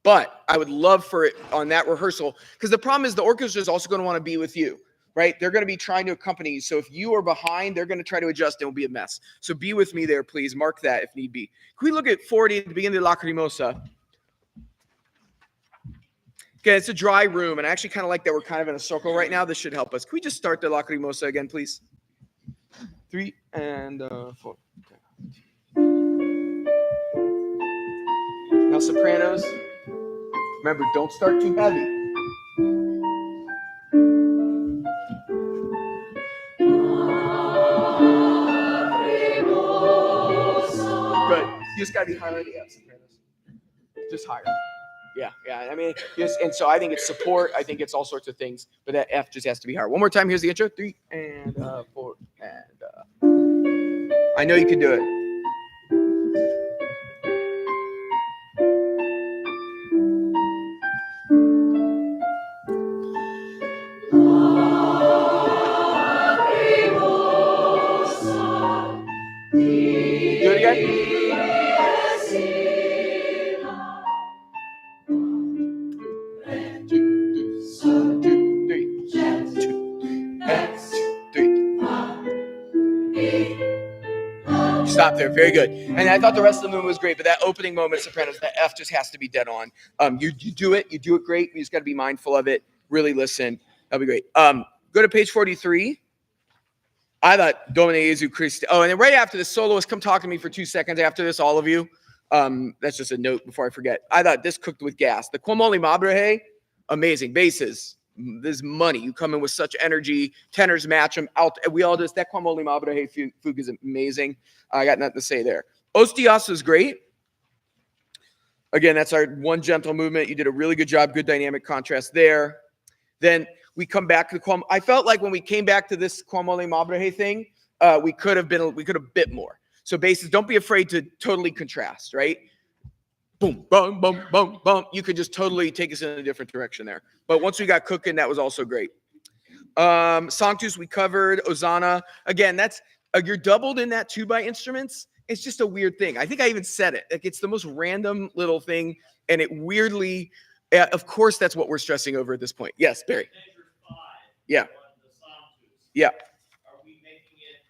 [SPEAKER 1] But I would love for it on that rehearsal, because the problem is the orchestra is also going to want to be with you, right? They're going to be trying to accompany you. So if you are behind, they're going to try to adjust and it'll be a mess. So be with me there, please. Mark that if need be. Can we look at 40 at the beginning of the Lacrimosa? Okay, it's a dry room, and I actually kind of like that we're kind of in a circle right now. This should help us. Can we just start the Lacrimosa again, please? 3 and 4. Now sopranos. Remember, don't start too heavy. Good. You just got to be higher in the F, sopranos. Just higher. Yeah. I mean, and so I think it's support. I think it's all sorts of things, but that F just has to be higher. One more time. Here's the intro. 3 and 4 and. I know you can do it. Do it again. Stop there. Very good. And I thought the rest of the movement was great, but that opening moment, sopranos, that F just has to be dead on. You do it great. You just got to be mindful of it. Really listen. That'll be great. Go to page 43. I thought Domine Jesu Christi. Oh, and then right after the soloist, come talk to me for 2 seconds after this, all of you. That's just a note before I forget. I thought this cooked with gas. The Quamoli Mabrehe, amazing. Basses. There's money. You come in with such energy. Tenors match them out. We all just, that Quamoli Mabrehe fugue is amazing. I got nothing to say there. Ostias is great. Again, that's our one gentle movement. You did a really good job. Good dynamic contrast there. Then we come back to the I felt like when we came back to this Quamoli Mabrehe thing, we could have bit more. So basses, don't be afraid to totally contrast, right? Boom, boom, boom, boom, boom. You could just totally take us in a different direction there. But once we got cooking, that was also great. Sanctus, we covered. Ozana. Again, that's you're doubled in that 2x instruments. It's just a weird thing. I think I even said it. Like, it's the most random little thing, and it weirdly, of course, that's what we're stressing over at this point. Yes, Barry. Yeah. Yeah.
[SPEAKER 8] Are we making it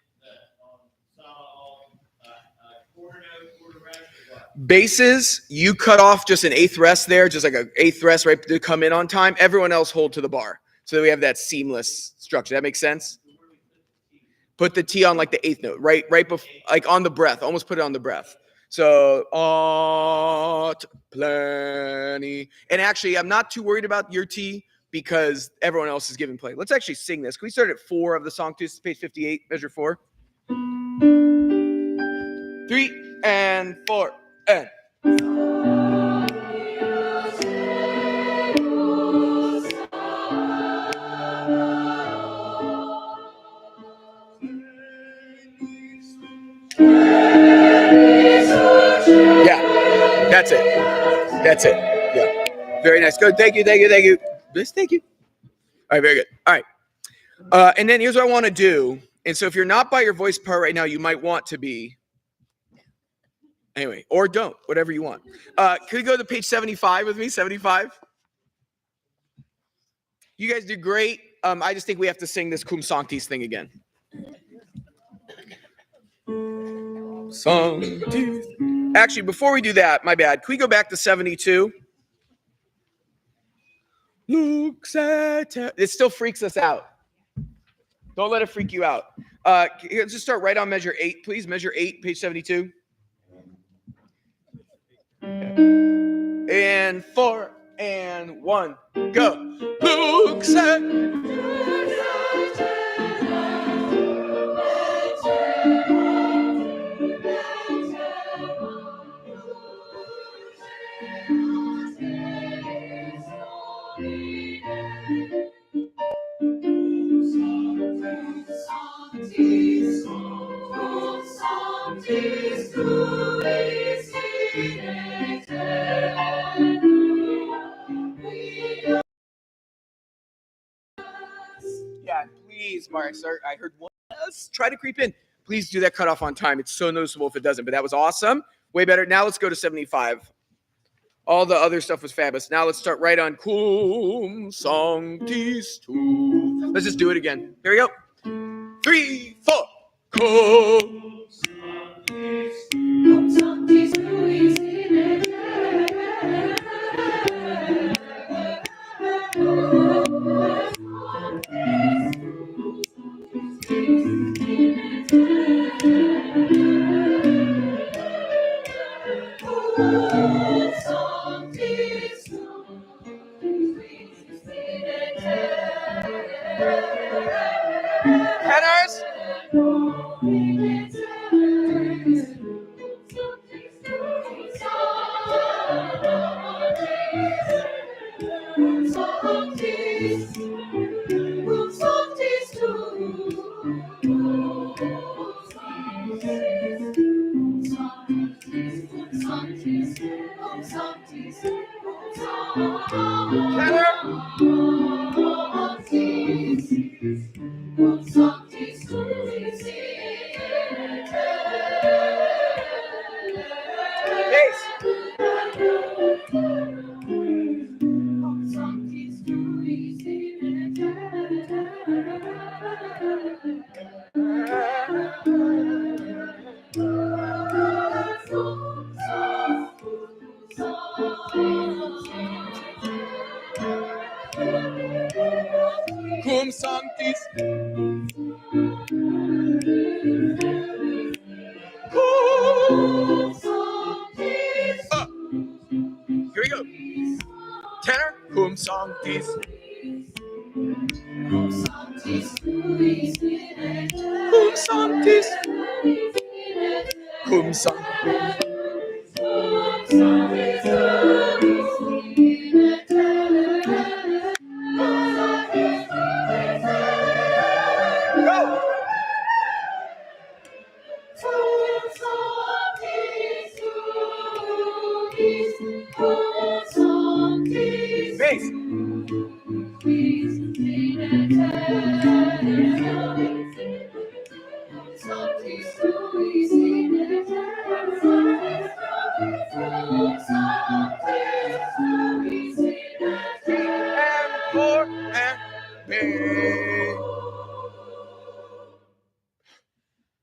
[SPEAKER 8] quarter note, quarter rest, or what?
[SPEAKER 1] Basses, you cut off just an eighth rest there, just like an eighth rest, right, to come in on time. Everyone else hold to the bar. So that we have that seamless structure. That makes sense? Put the T on like the eighth note, right before, like on the breath. Almost put it on the breath. So, plenty. And actually, I'm not too worried about your T because everyone else is giving play. Let's actually sing this. Can we start at 4 of the song, page 58, measure 4? 3 and 4 and. Yeah, that's it. That's it. Yeah. Very nice. Good. Thank you. Thank you. Thank you. Yes, thank you. All right. Very good. All right. And then here's what I want to do. And so if you're not by your voice part right now, you might want to be. Anyway, or don't. Whatever you want. Can we go to page 75 with me? 75? You guys do great. I just think we have to sing this Cum Sanctis thing again. Sanctis. Actually, before we do that, my bad. Can we go back to 72? Looks at it still freaks us out. Don't let it freak you out. Let's just start right on measure 8, please. Measure 8, page 72. And 4 and 1, go. Looks at. Yeah, please, Mark. I heard one. Try to creep in. Please do that cutoff on time. It's so noticeable if it doesn't. But that was awesome. Way better. Now let's go to 75. All the other stuff was fabulous. Now let's start right on Cum Sanctis Tu. Let's just do it again. Here we go. 3, 4. Cum Sanctis Tenors. Cum Sanctis. Here we go. Tenor. Cum Sanctis. Cum Sanctis. Cum Sanctis. Bass. And 4 and bass.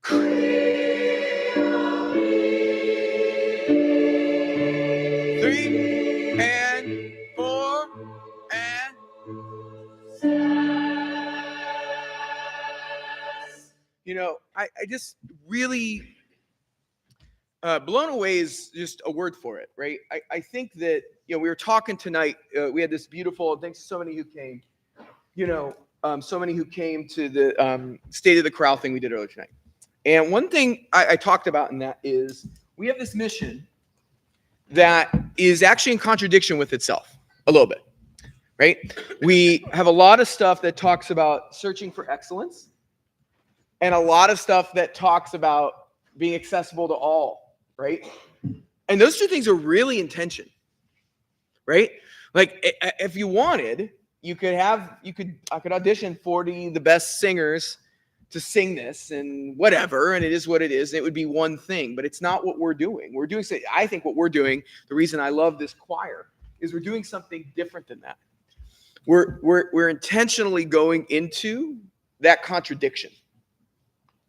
[SPEAKER 1] 3 and 4 and. You know, I just really blown away is just a word for it, right? I think that, you know, we were talking tonight. We had this beautiful, thanks to so many who came, so many who came to the State of the Corral thing we did earlier tonight. And one thing I talked about in that is we have this mission that is actually in contradiction with itself a little bit, right? We have a lot of stuff that talks about searching for excellence and a lot of stuff that talks about being accessible to all, right? And those two things are really in tension, right? Like if you wanted, I could audition 40 the best singers to sing this and whatever, and it is what it is, and it would be one thing, but it's not what we're doing. I think what we're doing, the reason I love this choir, is we're doing something different than that. We're intentionally going into that contradiction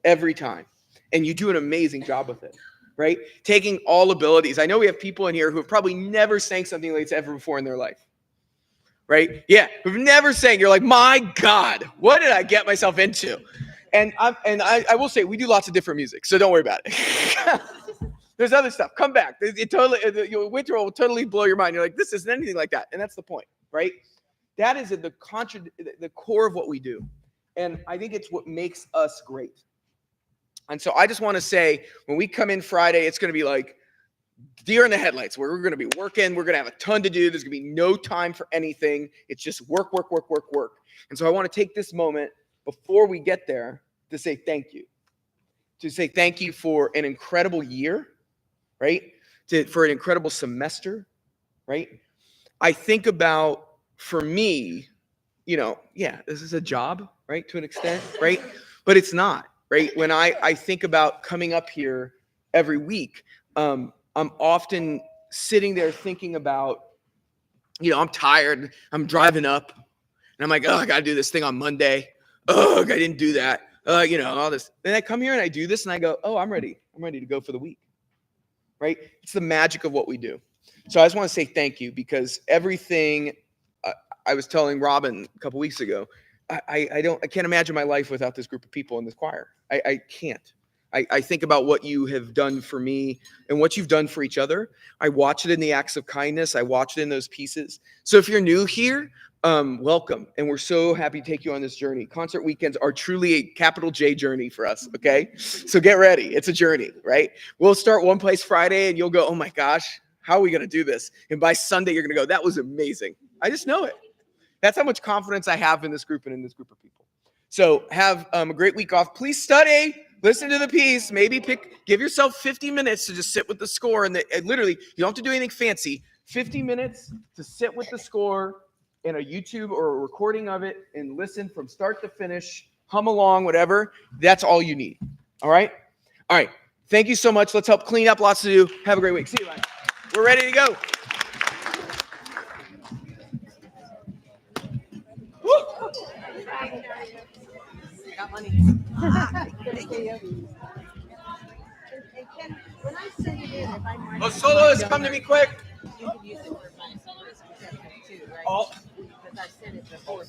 [SPEAKER 1] every time, and you do an amazing job with it, right? Taking all abilities. I know we have people in here who have probably never sang something like this ever before in their life, right? Yeah, who've never sang. You're like, my God, what did I get myself into? And I will say, we do lots of different music, so don't worry about it. There's other stuff. Come back. Winter will totally blow your mind. You're like, this isn't anything like that. And that's the point, right? That is the core of what we do. And I think it's what makes us great. And so I just want to say, when we come in Friday, it's going to be like deer in the headlights, where we're going to be working. We're going to have a ton to do. There's going to be no time for anything. It's just work, work, work, work, work. And so I want to take this moment before we get there to say thank you. To say thank you for an incredible year, right? For an incredible semester, right? I think about, for me, this is a job, right? To an extent, right? But it's not, right? When I think about coming up here every week, I'm often sitting there thinking about, I'm tired. I'm driving up and I'm like, oh, I got to do this thing on Monday. Oh, I didn't do that. All this. Then I come here and I do this and I go, oh, I'm ready. I'm ready to go for the week, right? It's the magic of what we do. So I just want to say thank you, because everything I was telling Robin a couple weeks ago, I can't imagine my life without this group of people in this choir. I can't. I think about what you have done for me and what you've done for each other. I watch it in the acts of kindness. I watch it in those pieces. So if you're new here, welcome. And we're so happy to take you on this journey. Concert weekends are truly a capital J journey for us, okay? So get ready. It's a journey, right? We'll start one place Friday and you'll go, oh my gosh, how are we going to do this? And by Sunday, you're going to go, that was amazing. I just know it. That's how much confidence I have in this group and in this group of people. So have a great week off. Please study. Listen to the piece. Maybe give yourself 50 minutes to just sit with the score. And literally, you don't have to do anything fancy. 50 minutes to sit with the score in a YouTube or a recording of it and listen from start to finish, hum along, whatever. That's all you need. All right? All right. Thank you so much. Let's help clean up. Lots to do. Have a great week. See you later. We're ready to go. Oh, soloists, come to me quick.
[SPEAKER 9] You can use it for my soloist too, right? Because I said it before.